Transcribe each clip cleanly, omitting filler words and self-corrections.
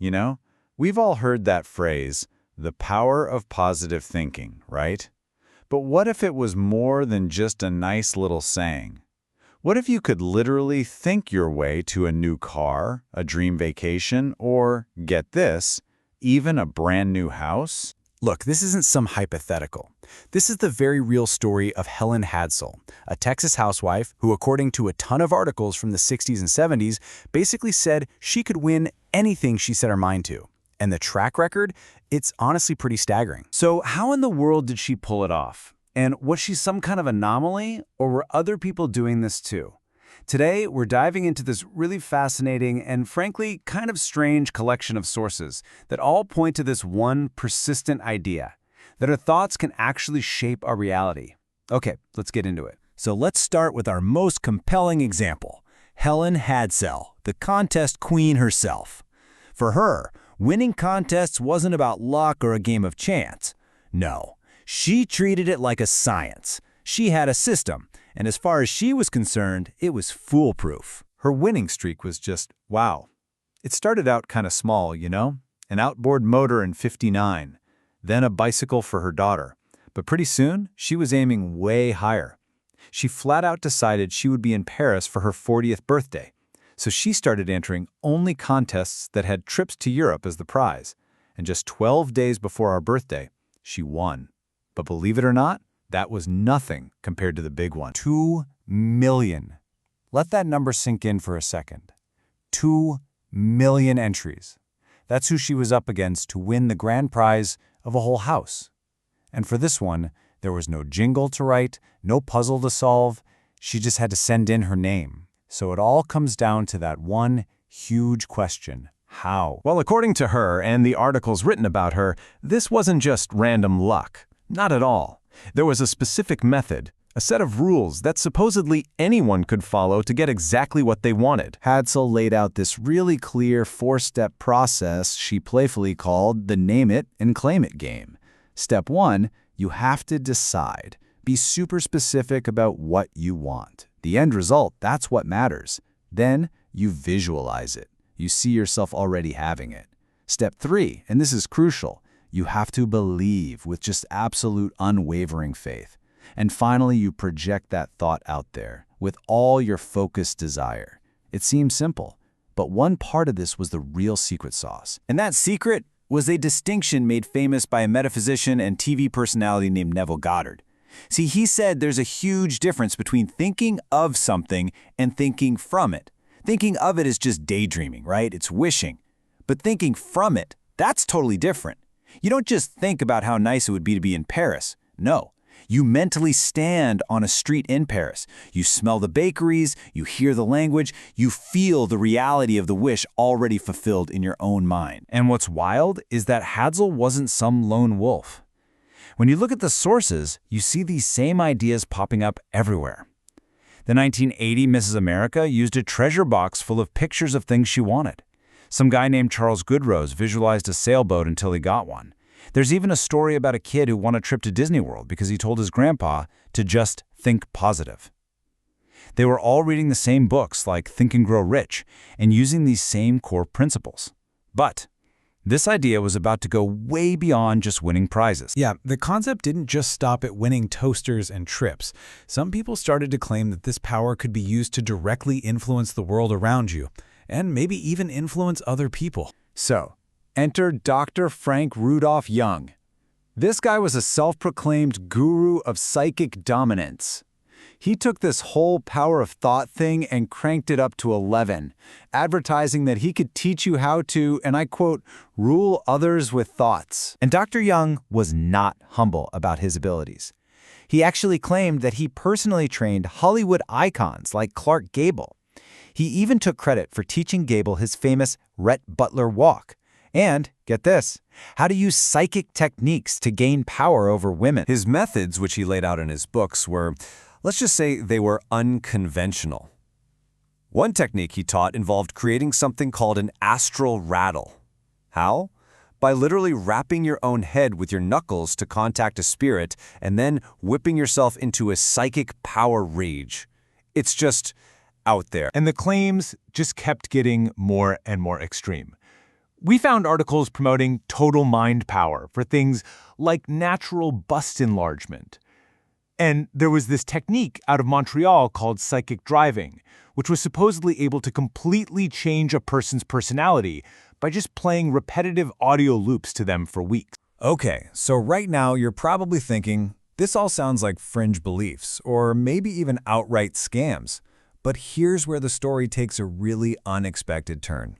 You know, we've all heard that phrase, the power of positive thinking, right? But what if it was more than just a nice little saying? What if you could literally think your way to a new car, a dream vacation, or, get this, even a brand new house? Look, this isn't some hypothetical. This is the very real story of Helen Hadsell, a Texas housewife who, according to a ton of articles from the 60s and 70s, basically said she could win anything she set her mind to. And the track record? It's honestly pretty staggering. So how in the world did she pull it off? And was she some kind of anomaly, or were other people doing this too? Today, we're diving into this really fascinating and frankly kind of strange collection of sources that all point to this one persistent idea, that our thoughts can actually shape our reality. Okay, let's get into it. So let's start with our most compelling example, Helen Hadsell, the contest queen herself. For her, winning contests wasn't about luck or a game of chance. No, she treated it like a science. She had a system, and as far as she was concerned, it was foolproof. Her winning streak was just, wow. It started out kind of small, you know? An outboard motor in '59, then a bicycle for her daughter. But pretty soon, she was aiming way higher. She flat out decided she would be in Paris for her 40th birthday. So she started entering only contests that had trips to Europe as the prize. And just 12 days before our birthday, she won. But believe it or not, that was nothing compared to the big one. 2 million. Let that number sink in for a second. 2 million entries. That's who she was up against to win the grand prize of a whole house. And for this one, there was no jingle to write, no puzzle to solve. She just had to send in her name. So it all comes down to that one huge question. How? Well, according to her and the articles written about her, this wasn't just random luck. Not at all. There was a specific method, a set of rules that supposedly anyone could follow to get exactly what they wanted. Hadsell laid out this really clear 4-step process she playfully called the name it and claim it game. Step 1, you have to decide. Be super specific about what you want. The end result, that's what matters. Then you visualize it. You see yourself already having it. Step 3, and this is crucial, you have to believe with just absolute unwavering faith. And finally, you project that thought out there with all your focused desire. It seems simple, but one part of this was the real secret sauce. And that secret was a distinction made famous by a metaphysician and TV personality named Neville Goddard. See, he said there's a huge difference between thinking of something and thinking from it. Thinking of it is just daydreaming, right? It's wishing. But thinking from it, that's totally different. You don't just think about how nice it would be to be in Paris. No. You mentally stand on a street in Paris. You smell the bakeries, you hear the language, you feel the reality of the wish already fulfilled in your own mind. And what's wild is that Hadsell wasn't some lone wolf. When you look at the sources, you see these same ideas popping up everywhere. The 1980 Mrs. America used a treasure box full of pictures of things she wanted. Some guy named Charles Goodrose visualized a sailboat until he got one. There's even a story about a kid who won a trip to Disney World because he told his grandpa to just think positive. They were all reading the same books like Think and Grow Rich and using these same core principles. But this idea was about to go way beyond just winning prizes. Yeah, the concept didn't just stop at winning toasters and trips. Some people started to claim that this power could be used to directly influence the world around you, and maybe even influence other people. So, enter Dr. Frank Rudolph Jung. This guy was a self-proclaimed guru of psychic dominance. He took this whole power of thought thing and cranked it up to 11, advertising that he could teach you how to, and I quote, rule others with thoughts. And Dr. Jung was not humble about his abilities. He actually claimed that he personally trained Hollywood icons like Clark Gable. He even took credit for teaching Gable his famous Rhett Butler walk. And, get this, how to use psychic techniques to gain power over women. His methods, which he laid out in his books, were, let's just say they were unconventional. One technique he taught involved creating something called an astral rattle. How? By literally wrapping your own head with your knuckles to contact a spirit and then whipping yourself into a psychic power rage. It's just out there. And the claims just kept getting more and more extreme. We found articles promoting total mind power for things like natural bust enlargement. And there was this technique out of Montreal called psychic driving, which was supposedly able to completely change a person's personality by just playing repetitive audio loops to them for weeks. Okay, so right now you're probably thinking, this all sounds like fringe beliefs, or maybe even outright scams. But here's where the story takes a really unexpected turn.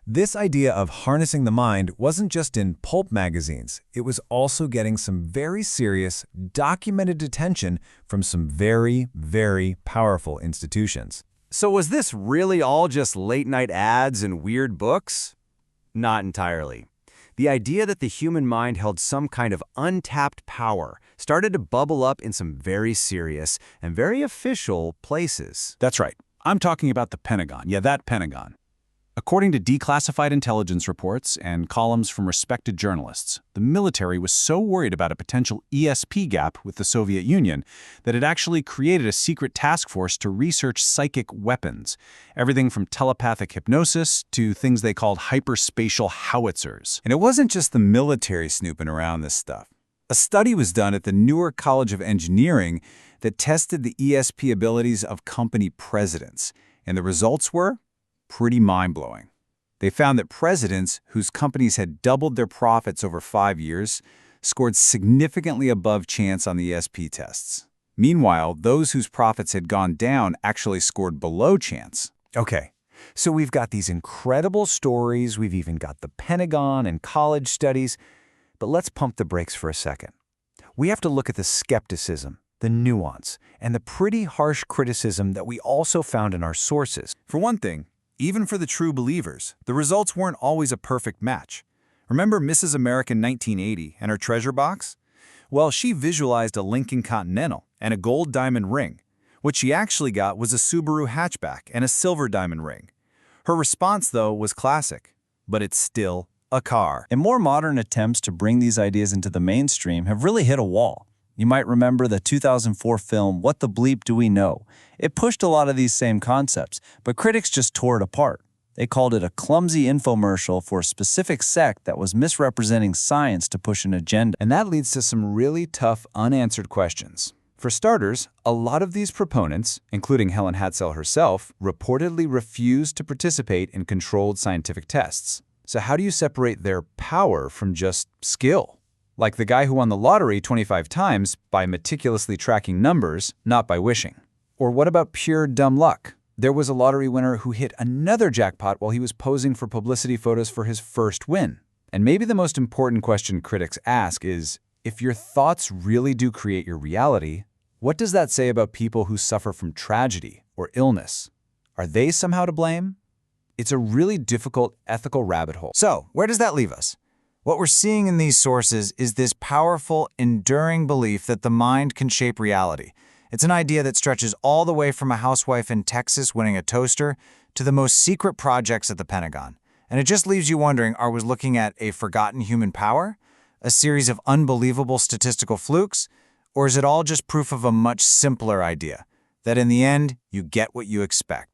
This idea of harnessing the mind wasn't just in pulp magazines. It was also getting some very serious, documented attention from some very, very powerful institutions. So was this really all just late-night ads and weird books? Not entirely. The idea that the human mind held some kind of untapped power started to bubble up in some very serious and very official places. That's right. I'm talking about the Pentagon. Yeah, that Pentagon. According to declassified intelligence reports and columns from respected journalists, the military was so worried about a potential ESP gap with the Soviet Union that it actually created a secret task force to research psychic weapons, everything from telepathic hypnosis to things they called hyperspatial howitzers. And it wasn't just the military snooping around this stuff. A study was done at the Newark College of Engineering that tested the ESP abilities of company presidents, and the results were pretty mind-blowing. They found that presidents whose companies had doubled their profits over 5 years scored significantly above chance on the ESP tests. Meanwhile, those whose profits had gone down actually scored below chance. Okay, so we've got these incredible stories, we've even got the Pentagon and college studies, but let's pump the brakes for a second. We have to look at the skepticism, the nuance, and the pretty harsh criticism that we also found in our sources. For one thing, even for the true believers, the results weren't always a perfect match. Remember Mrs. America in 1980 and her treasure box? Well, she visualized a Lincoln Continental and a gold diamond ring. What she actually got was a Subaru hatchback and a silver diamond ring. Her response, though, was classic, but it's still a car. And more modern attempts to bring these ideas into the mainstream have really hit a wall. You might remember the 2004 film, What the Bleep Do We Know? It pushed a lot of these same concepts, but critics just tore it apart. They called it a clumsy infomercial for a specific sect that was misrepresenting science to push an agenda. And that leads to some really tough, unanswered questions. For starters, a lot of these proponents, including Helen Hatzel herself, reportedly refused to participate in controlled scientific tests. So how do you separate their power from just skill? Like the guy who won the lottery 25 times by meticulously tracking numbers, not by wishing. Or what about pure dumb luck? There was a lottery winner who hit another jackpot while he was posing for publicity photos for his first win. And maybe the most important question critics ask is, if your thoughts really do create your reality, what does that say about people who suffer from tragedy or illness? Are they somehow to blame? It's a really difficult ethical rabbit hole. So, where does that leave us? What we're seeing in these sources is this powerful, enduring belief that the mind can shape reality. It's an idea that stretches all the way from a housewife in Texas winning a toaster to the most secret projects at the Pentagon. And it just leaves you wondering, are we looking at a forgotten human power? A series of unbelievable statistical flukes? Or is it all just proof of a much simpler idea? That in the end, you get what you expect?